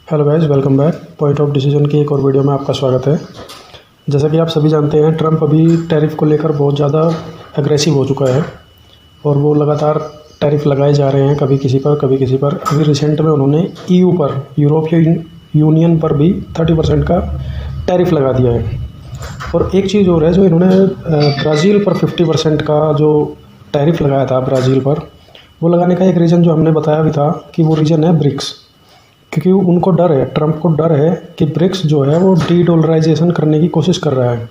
Hello guys, welcome back. Point of decision की एक और वीडियो में आपका स्वागत है। जैसा कि आप सभी जानते हैं, ट्रंप अभी टैरिफ को लेकर बहुत ज़्यादा एग्रेसिव हो चुका है और वो लगातार टैरिफ लगाए जा रहे हैं, कभी किसी पर कभी किसी पर। अभी रिसेंट में उन्होंने ईयू पर, यूरोपियन यूनियन पर भी 30% का टैरिफ लगा दिया है। और एक चीज़ और है जो इन्होंने ब्राज़ील पर 50% का जो टैरिफ लगाया था ब्राज़ील पर, वो लगाने का एक रीज़न जो हमने बताया भी था कि वो रीज़न है ब्रिक्स। क्योंकि उनको डर है, ट्रंप को डर है कि ब्रिक्स जो है वो डी डॉलराइजेशन करने की कोशिश कर रहा है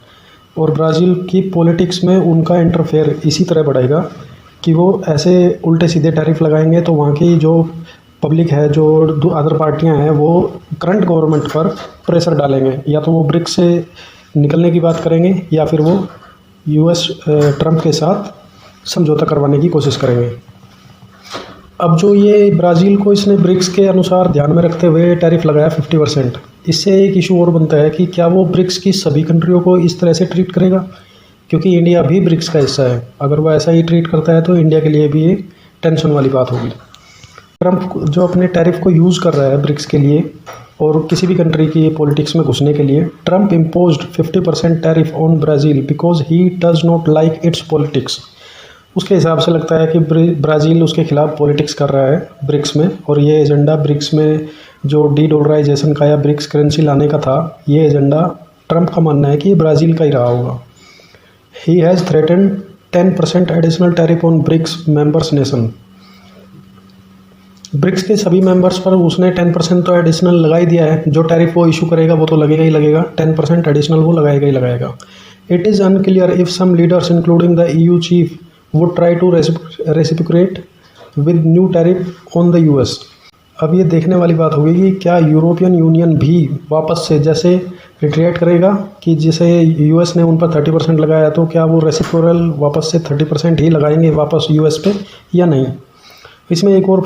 और ब्राज़ील की पॉलिटिक्स में उनका इंटरफेयर इसी तरह बढ़ेगा कि वो ऐसे उल्टे सीधे टैरिफ लगाएंगे तो वहाँ की जो पब्लिक है, जो अदर पार्टियां हैं, वो करंट गवर्नमेंट पर प्रेशर डालेंगे। या तो वो ब्रिक्स से निकलने की बात करेंगे या फिर वो यूएस ट्रंप के साथ समझौता करवाने की कोशिश करेंगे। अब जो ये ब्राज़ील को इसने ब्रिक्स के अनुसार ध्यान में रखते हुए टैरिफ लगाया 50%, इससे एक इशू और बनता है कि क्या वो ब्रिक्स की सभी कंट्रियों को इस तरह से ट्रीट करेगा, क्योंकि इंडिया भी ब्रिक्स का हिस्सा है। अगर वो ऐसा ही ट्रीट करता है तो इंडिया के लिए भी एक टेंशन वाली बात होगी। ट्रंप जो अपने टैरिफ को यूज़ कर रहा है ब्रिक्स के लिए और किसी भी कंट्री की पॉलिटिक्स में घुसने के लिए, Trump imposed 50% tariff on Brazil because he does not like it's politics. उसके हिसाब से लगता है कि ब्राज़ील उसके खिलाफ पॉलिटिक्स कर रहा है ब्रिक्स में, और ये एजेंडा ब्रिक्स में जो डी डॉलराइजेशन का या ब्रिक्स करेंसी लाने का था, ये एजेंडा ट्रंप का मानना है कि ये ब्राज़ील का ही रहा होगा। He has threatened 10% additional tariff on BRICS members nation. BRICS के सभी मेंबर्स पर उसने 10% तो एडिशनल लगा ही दिया है। जो टैरिफ वो इशू करेगा वो तो लगेगा ही लगेगा, 10% एडिशनल वो लगाएगा ही लगाएगा। It is unclear if some leaders including the EU chief would try to reciprocate with new tariff on the US। अब ये देखने वाली बात होगी कि क्या यूरोपियन यूनियन भी वापस से जैसे रिट्रीट करेगा कि जैसे US ने उन पर 30% लगाया, तो क्या वो रेसिप्रोकल वापस से 30% ही लगाएंगे वापस US पे या नहीं। इसमें एक और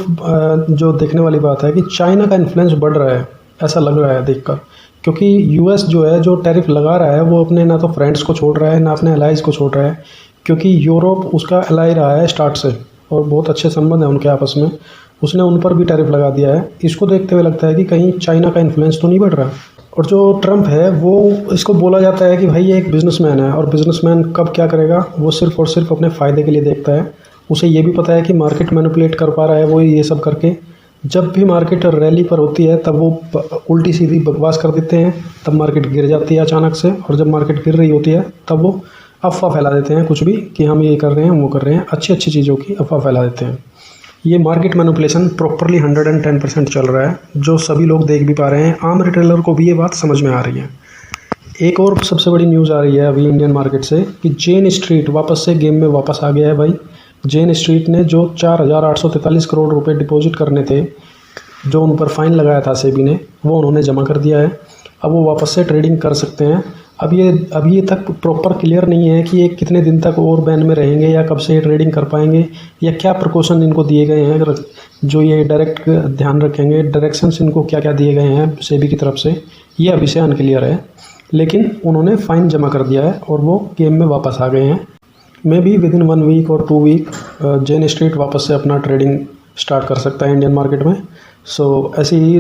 जो देखने वाली बात है कि चाइना का इन्फ्लुएंस बढ़ रहा है, ऐसा लग रहा है देखकर, क्योंकि US जो है जो टैरिफ लगा रहा है वो अपने ना तो फ्रेंड्स को छोड़ रहा है ना अपने अलाइज को छोड़ रहा है, क्योंकि यूरोप उसका अलाई रहा है स्टार्ट से और बहुत अच्छे संबंध हैं उनके आपस में। उसने उन पर भी टैरिफ लगा दिया है। इसको देखते हुए लगता है कि कहीं चाइना का इन्फ्लुएंस तो नहीं बढ़ रहा। और जो ट्रंप है वो, इसको बोला जाता है कि भाई ये एक बिजनेसमैन है और बिजनेसमैन कब क्या करेगा वो सिर्फ और सिर्फ अपने फ़ायदे के लिए देखता है। उसे ये भी पता है कि मार्केट मैनिपुलेट कर पा रहा है वो ये सब करके। जब भी मार्केट रैली पर होती है तब वो उल्टी सीधी बकवास कर देते हैं, तब मार्केट गिर जाती है अचानक से, और जब मार्केट गिर रही होती है तब वो अफवाह फैला देते हैं कुछ भी कि हम ये कर रहे हैं वो कर रहे हैं, अच्छी अच्छी चीज़ों की अफवाह फैला देते हैं। ये मार्केट मैनिपुलेशन प्रॉपरली 110% चल रहा है, जो सभी लोग देख भी पा रहे हैं। आम रिटेलर को भी ये बात समझ में आ रही है। एक और सबसे बड़ी न्यूज़ आ रही है अभी इंडियन मार्केट से कि जेन स्ट्रीट वापस से गेम में वापस आ गया है। भाई जेन स्ट्रीट ने जो 4,843 करोड़ रुपए डिपॉजिट करने थे, जो उन पर फाइन लगाया था सेबी ने, वो उन्होंने जमा कर दिया है। अब वो वापस से ट्रेडिंग कर सकते हैं। अब ये तक प्रॉपर क्लियर नहीं है कि ये कितने दिन तक और बैन में रहेंगे या कब से ये ट्रेडिंग कर पाएंगे, या क्या प्रिकॉशन इनको दिए गए हैं जो ये डायरेक्ट ध्यान रखेंगे, डायरेक्शंस इनको क्या क्या दिए गए हैं सेबी की तरफ से, ये अभी से अनक्लियर है। लेकिन उन्होंने फ़ाइन जमा कर दिया है और वो गेम में वापस आ गए हैं। Maybe within 1 week और 2 वीक जेन स्ट्रीट वापस से अपना ट्रेडिंग स्टार्ट कर सकता है इंडियन मार्केट में। सो ऐसी ही